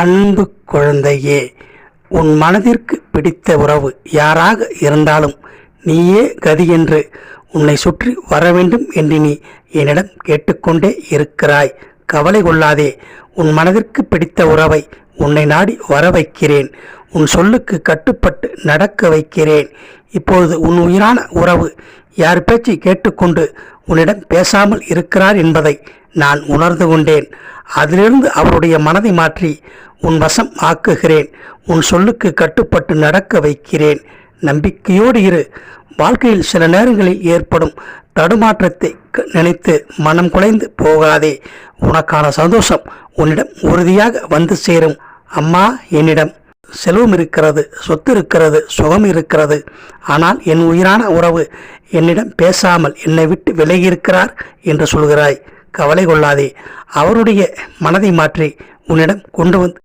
அன்பு குழந்தையே, உன் மனதிற்கு பிடித்த உறவு யாராக இருந்தாலும் நீயே கதி என்று உன்னை சுற்றி வரவேண்டும் என்று நீ என்னிடம் கேட்டுக்கொண்டே இருக்கிறாய். கவலை கொள்ளாதே. உன் மனதிற்கு பிடித்த உறவை உன்னை நாடி வர வைக்கிறேன். உன் சொல்லுக்கு கட்டுப்பட்டு நடக்க வைக்கிறேன். இப்பொழுது உன் உயிரான உறவு யார் பேச்சை கேட்டுக்கொண்டு உன்னிடம் பேசாமல் இருக்கிறார் என்பதை நான் உணர்ந்து கொண்டேன். அதிலிருந்து அவருடைய மனதை மாற்றி உன் வசம் ஆக்குகிறேன். உன் சொல்லுக்கு கட்டுப்பட்டு நடக்க வைக்கிறேன். நம்பிக்கையோடு இரு. வாழ்க்கையில் சில நேரங்களில் ஏற்படும் தடுமாற்றத்தை நினைத்து மனம் குலைந்து போகாதே. உனக்கான சந்தோஷம் உன்னிடம் உறுதியாக வந்து சேரும். அம்மா, என்னிடம் செல்வம் இருக்கிறது, சொத்து இருக்கிறது, சுகம் இருக்கிறது. ஆனால் என் உயிரான உறவு என்னிடம் பேசாமல் என்னை விட்டு விலகியிருக்கிறார் என்று சொல்கிறாய். கவலை கொள்ளாதே. அவருடைய மனதை மாற்றி உன்னிடம் கொண்டு வந்து